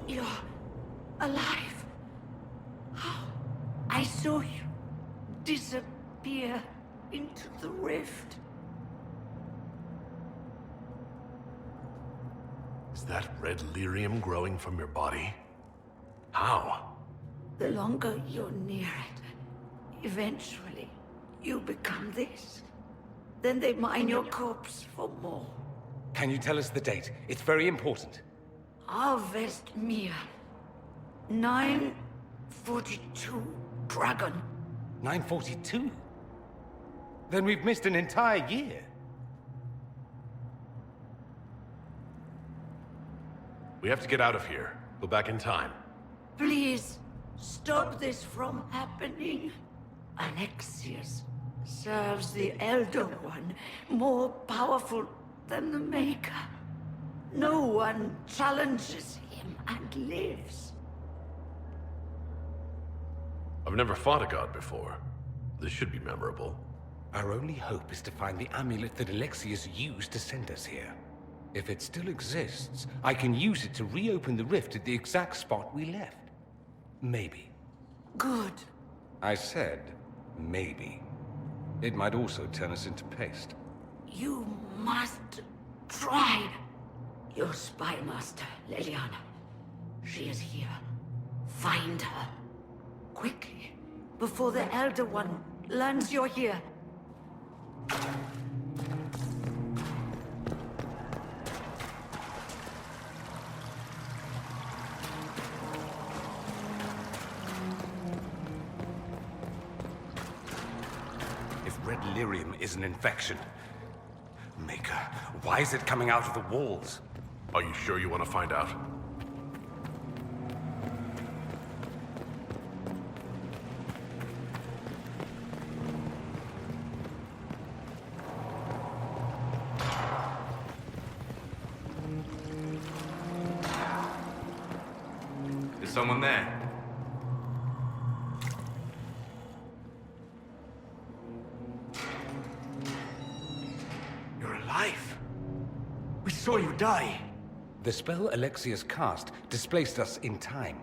You're alive. How? I saw you disappear into the rift. Is that red lyrium growing from your body? How? The longer you're near it, eventually you become this. Then they mine your corpse for more. Can you tell us the date? It's very important. Harvest Mir. 942 Dragon. 942? Then we've missed an entire year. We have to get out of here. Go back in time. Please, stop this from happening. Alexius serves the Elder One, more powerful than the Maker. No one challenges him and lives. I've never fought a god before. This should be memorable. Our only hope is to find the amulet that Alexius used to send us here. If it still exists, I can use it to reopen the rift at the exact spot we left. Maybe. Good. I said, maybe. It might also turn us into paste. You must try. Your spy master, Leliana. She is here. Find her. Quickly. Before the Elder One learns you're here. If red lyrium is an infection, Maker, why is it coming out of the walls? Are you sure you want to find out? Is someone there? You're alive. We saw you die. The spell Alexius cast displaced us in time.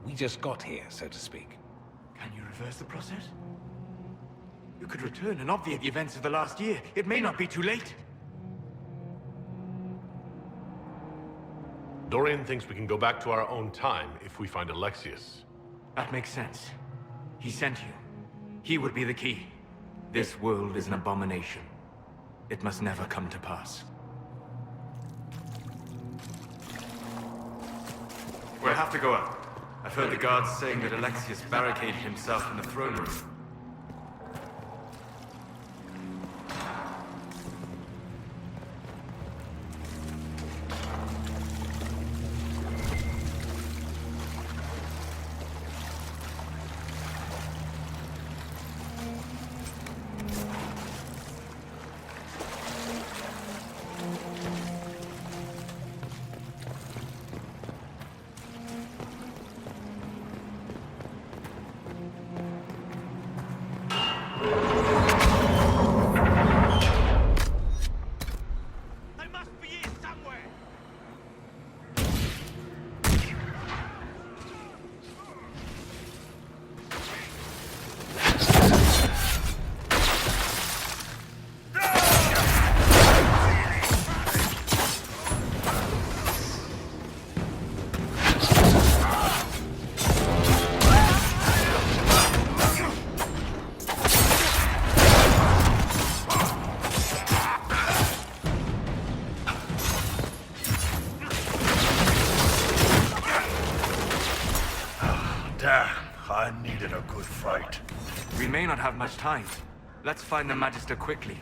We just got here, so to speak. Can you reverse the process? You could return and obviate the events of the last year. It may not be too late. Dorian thinks we can go back to our own time if we find Alexius. That makes sense. He sent you. He would be the key. This world is an abomination. It must never come to pass. We'll have to go up. I've heard the guards saying that Alexius barricaded himself in the throne room. don't have much time. Let's find the Magister quickly.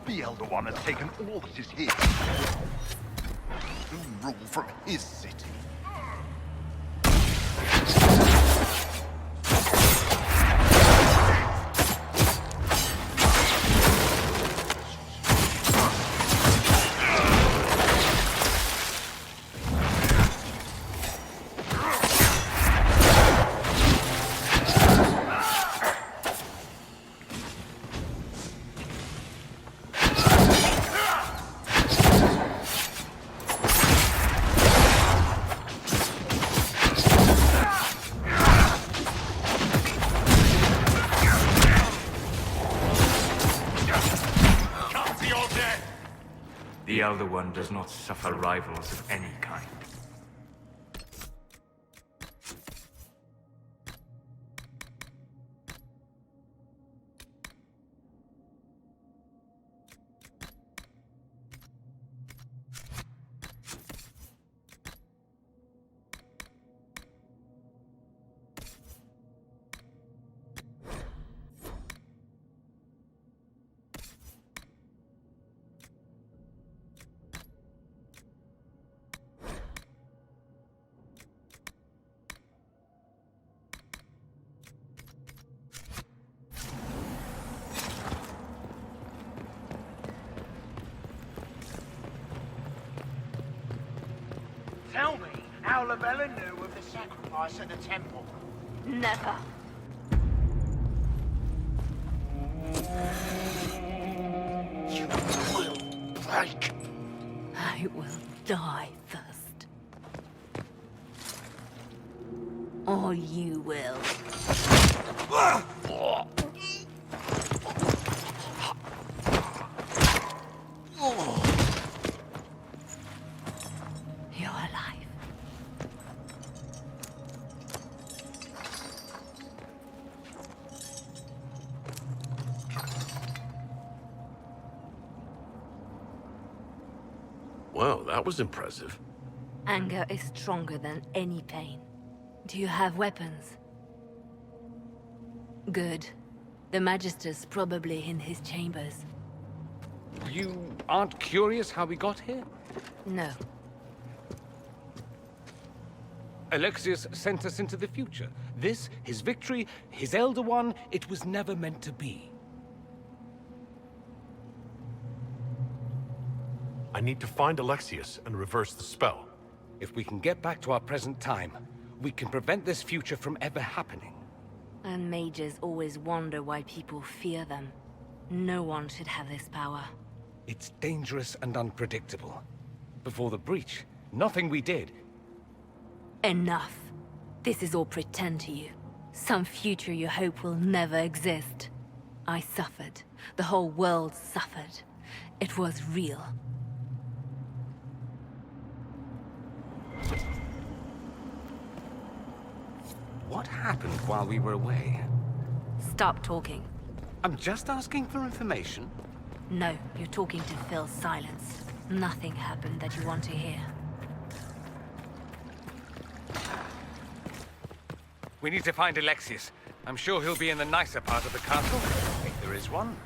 The Elder One has taken all that is his. To rule from his city. The Elder One does not suffer rivals of any kind. Tell me how Lavella knew of the sacrifice at the temple. Never. You will break. I will die first. Or you will. You're alive. Well, that was impressive. Anger is stronger than any pain. Do you have weapons? Good. The Magister's probably in his chambers. You aren't curious how we got here? No. Alexius sent us into the future. This, his victory, his Elder One, it was never meant to be. I need to find Alexius and reverse the spell. If we can get back to our present time, we can prevent this future from ever happening. And mages always wonder why people fear them. No one should have this power. It's dangerous and unpredictable. Before the breach, nothing we did. Enough. This is all pretend to you. Some future you hope will never exist. I suffered. The whole world suffered. It was real. What happened while we were away? Stop talking. I'm just asking for information. No, you're talking to fill silence. Nothing happened that you want to hear. We need to find Alexius. I'm sure he'll be in the nicer part of the castle, if there is one.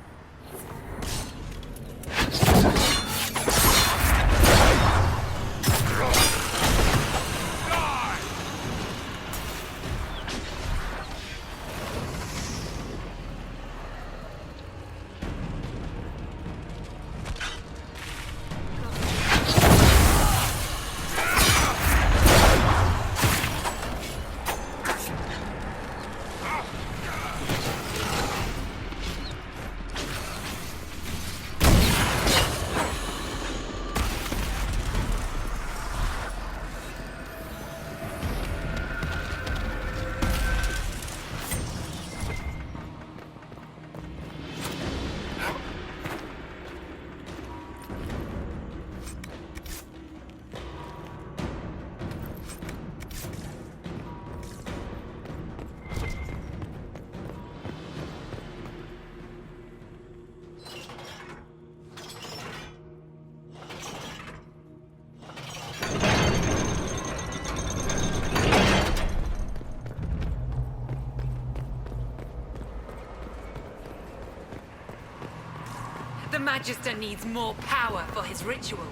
The Magister needs more power for his rituals.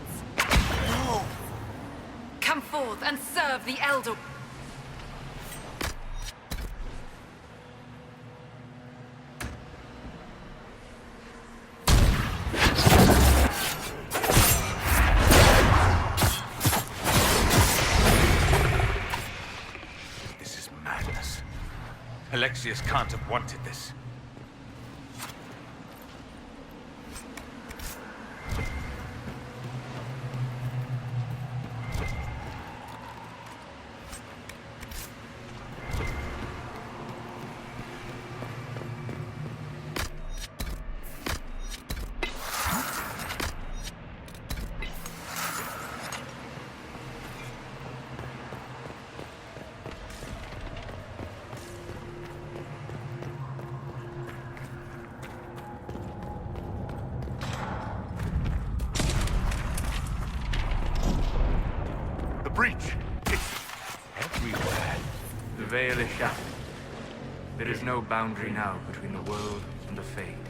No! Come forth and serve the Elder. This is madness. Alexius can't have wanted this. breach. It's everywhere. The veil is shattered. There is no boundary now between the world and the Fade.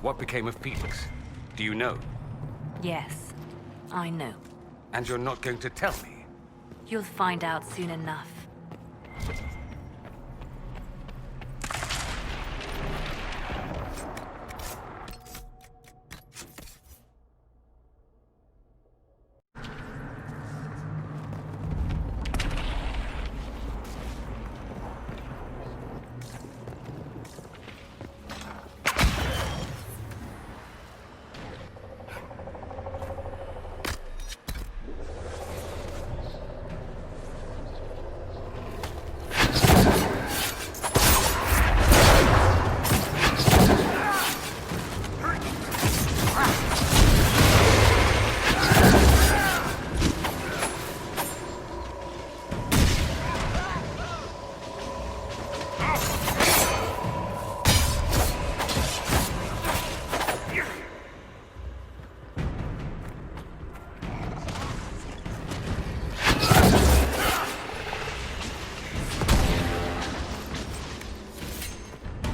What became of Felix? Do you know? Yes, I know. And you're not going to tell me? You'll find out soon enough.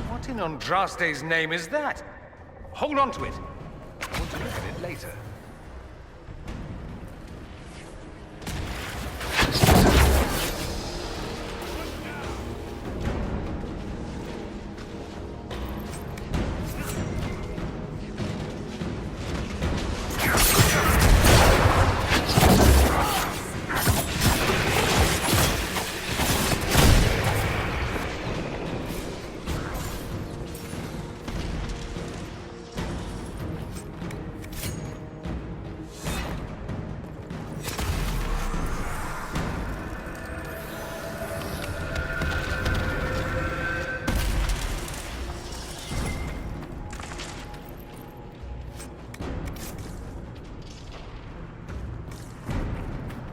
What in Andraste's name is that? Hold on to it. I want to look at it later.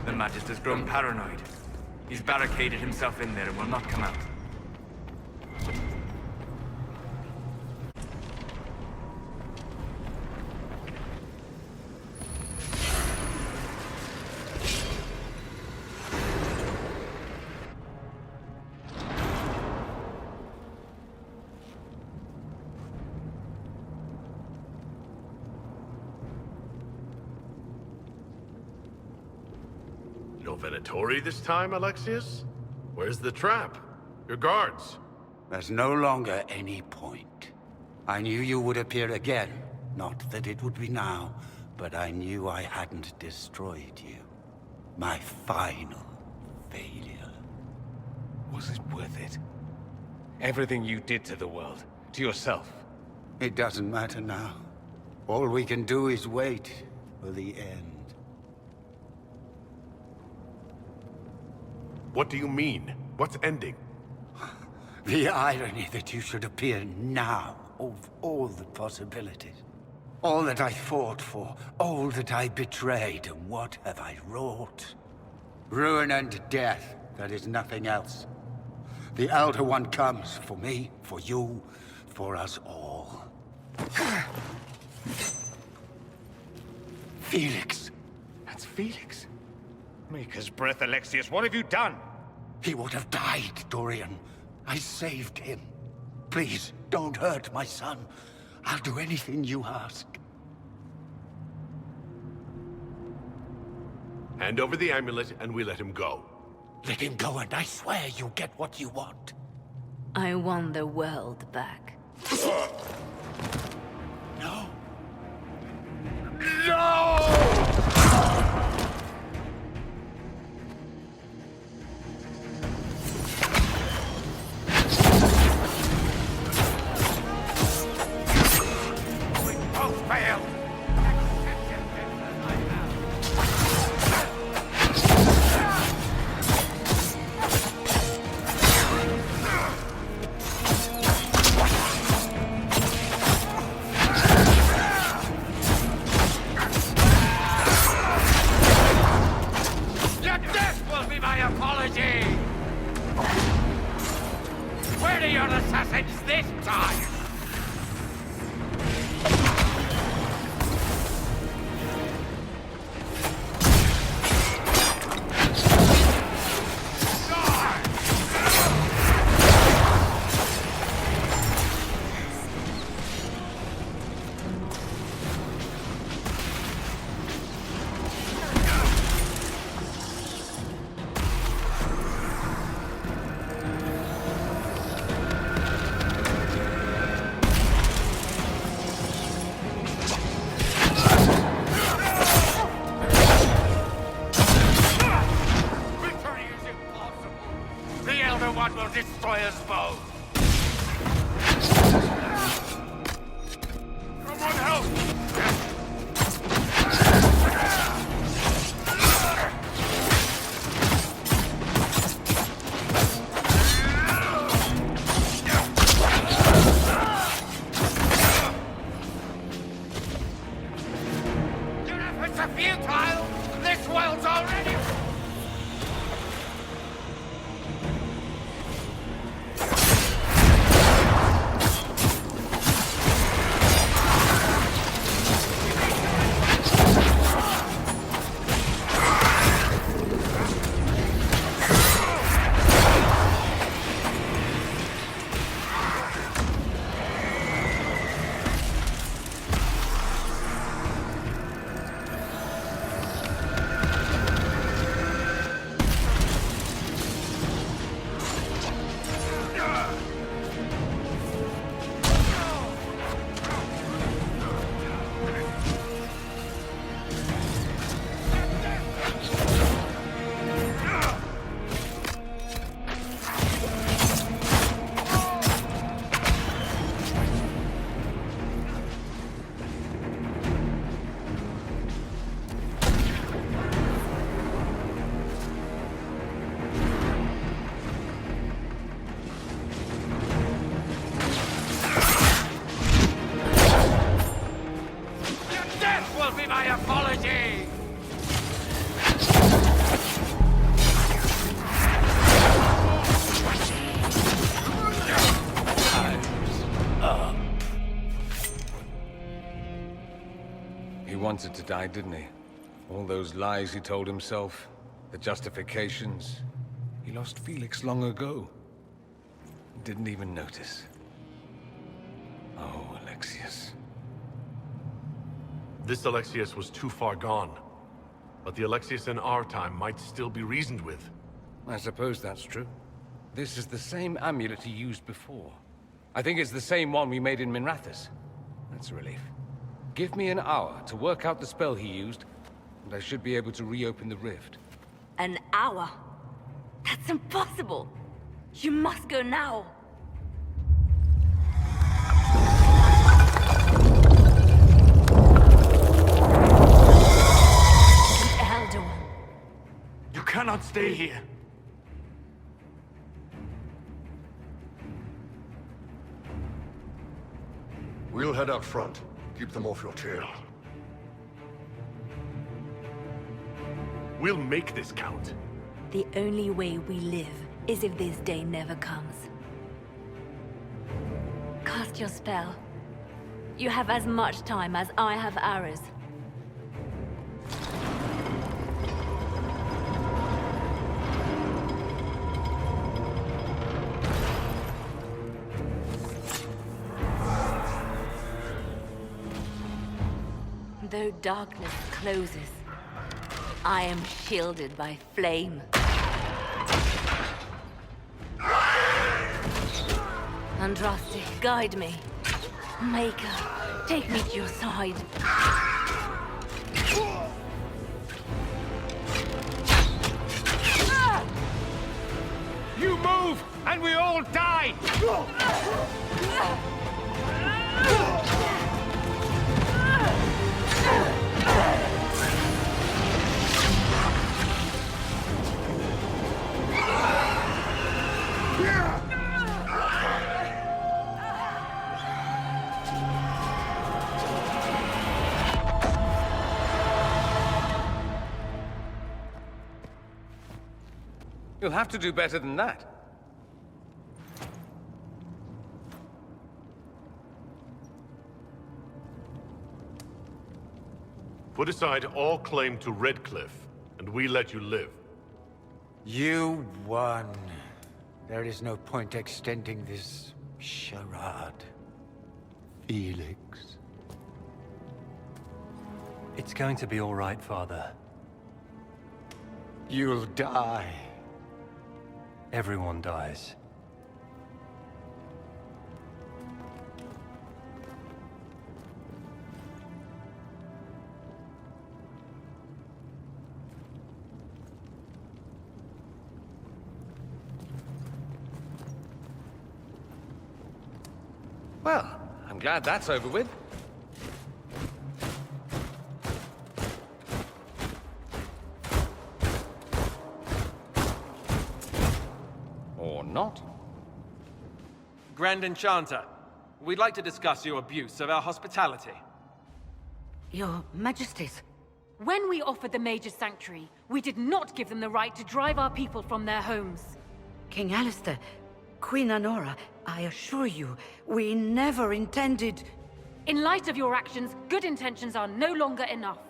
The Magister's grown paranoid. He's barricaded himself in there and will not come out. No Venatori this time, Alexius? Where's the trap? Your guards? There's no longer any point. I knew you would appear again. Not that it would be now, but I knew I hadn't destroyed you. My final failure. Was it worth it? Everything you did to the world, to yourself. It doesn't matter now. All we can do is wait for the end. What do you mean? What's ending? The irony that you should appear now, of all the possibilities. All that I fought for, all that I betrayed, and what have I wrought? Ruin and death, that is nothing else. The Elder One comes for me, for you, for us all. Felix. That's Felix. Maker's breath, Alexius, what have you done? He would have died, Dorian. I saved him. Please, don't hurt my son. I'll do anything you ask. Hand over the amulet and we let him go. Let him go and I swear you'll get what you want. I want the world back. No. No! Master's foe! Someone help! Your efforts are futile! This world's already... My apology! He wanted to die, didn't he? All those lies he told himself, the justifications. He lost Felix long ago. Didn't even notice. Oh, Alexius. This Alexius was too far gone. But the Alexius in our time might still be reasoned with. I suppose that's true. This is the same amulet he used before. I think it's the same one we made in Minrathous. That's a relief. Give me an hour to work out the spell he used, and I should be able to reopen the rift. An hour? That's impossible! You must go now! The Elder One. You cannot stay here. We'll head out front. Keep them off your tail. We'll make this count. The only way we live is if this day never comes. Cast your spell. You have as much time as I have arrows. Though darkness closes, I am shielded by flame. Andraste, guide me. Maker, take me to your side. You move, and we all die! You'll have to do better than that. Put aside all claim to Redcliffe, and we let you live. You won. There is no point extending this charade. Felix. It's going to be all right, Father. You'll die. Everyone dies. glad that's over with. Or not. Grand Enchanter, we'd like to discuss your abuse of our hospitality. Your Majesties. When we offered the Mage's Sanctuary, we did not give them the right to drive our people from their homes. King Alistair, Queen Anora, I assure you, we never intended... In light of your actions, good intentions are no longer enough.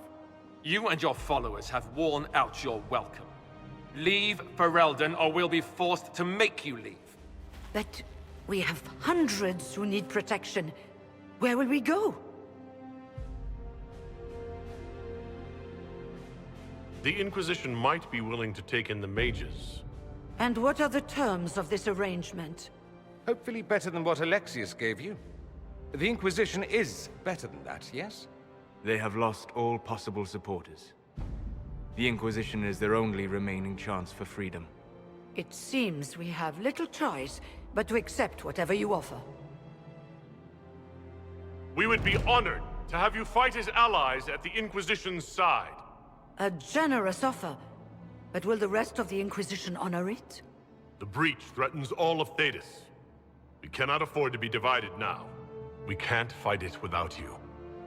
You and your followers have worn out your welcome. Leave Ferelden, or we'll be forced to make you leave. But we have hundreds who need protection. Where will we go? The Inquisition might be willing to take in the mages. And what are the terms of this arrangement? Hopefully better than what Alexius gave you. The Inquisition is better than that, yes? They have lost all possible supporters. The Inquisition is their only remaining chance for freedom. It seems we have little choice but to accept whatever you offer. We would be honored to have you fight as allies at the Inquisition's side. A generous offer. But will the rest of the Inquisition honor it? The breach threatens all of Thedas. We cannot afford to be divided now. We can't fight it without you.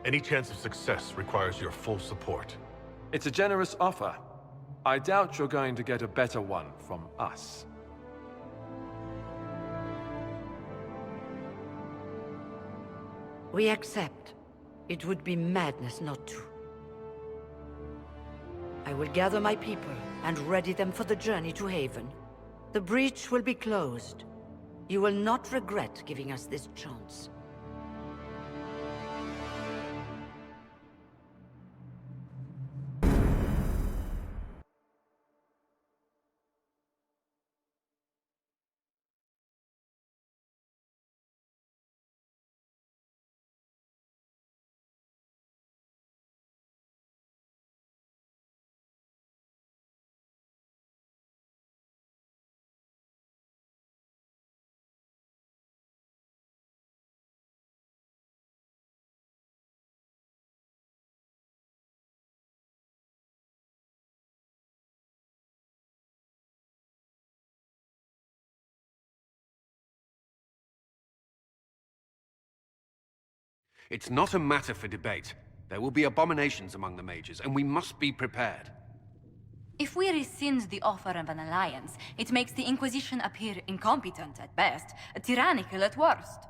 Any chance of success requires your full support. It's a generous offer. I doubt you're going to get a better one from us. We accept. It would be madness not to. I will gather my people and ready them for the journey to Haven. The breach will be closed. You will not regret giving us this chance. It's not a matter for debate. There will be abominations among the mages, and we must be prepared. If we rescind the offer of an alliance, it makes the Inquisition appear incompetent at best, tyrannical at worst.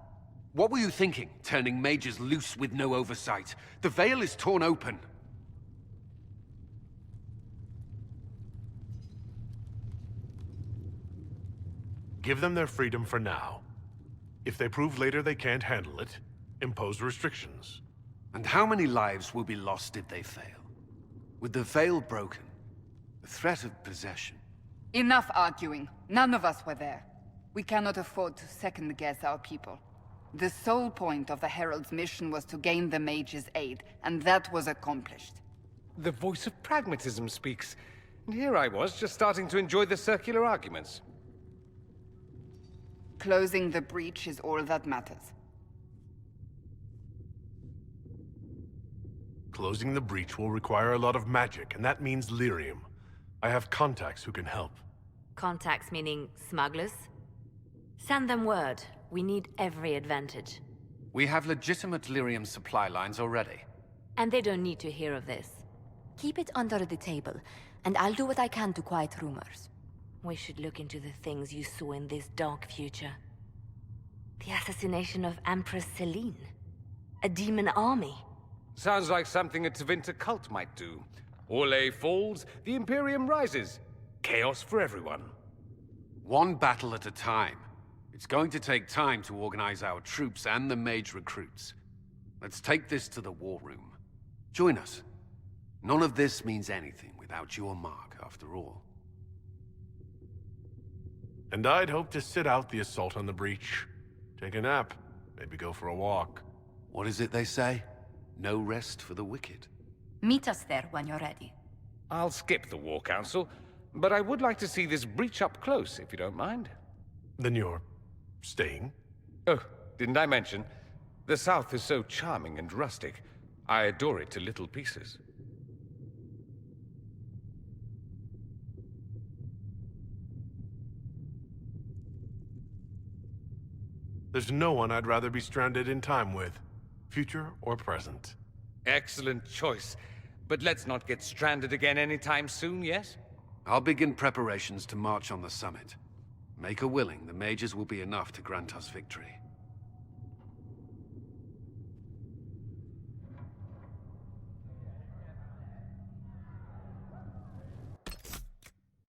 What were you thinking, turning mages loose with no oversight? The veil is torn open. Give them their freedom for now. If they prove later they can't handle it, impose restrictions. And how many lives will be lost if they fail? With the veil broken, the threat of possession. Enough arguing. None of us were there. We cannot afford to second-guess our people. The sole point of the Herald's mission was to gain the mage's aid, and that was accomplished. The voice of pragmatism speaks. And here I was, just starting to enjoy the circular arguments. Closing the breach is all that matters. Closing the breach will require a lot of magic, and that means lyrium. I have contacts who can help. Contacts meaning smugglers? Send them word. We need every advantage. We have legitimate lyrium supply lines already. And they don't need to hear of this. Keep it under the table, and I'll do what I can to quiet rumors. We should look into the things you saw in this dark future. The assassination of Empress Celine. A demon army. Sounds like something a Tevinter cult might do. Orlais falls, the Imperium rises. Chaos for everyone. One battle at a time. It's going to take time to organize our troops and the mage recruits. Let's take this to the war room. Join us. None of this means anything without your mark, after all. And I'd hope to sit out the assault on the breach. Take a nap. Maybe go for a walk. What is it they say? No rest for the wicked. Meet us there when you're ready. I'll skip the War Council, but I would like to see this breach up close, if you don't mind. Then you're staying? Oh, didn't I mention? The South is so charming and rustic. I adore it to little pieces. There's no one I'd rather be stranded in time with, future or present. Excellent choice. But let's not get stranded again anytime soon, yes? I'll begin preparations to march on the summit. Make a willing, the mages will be enough to grant us victory.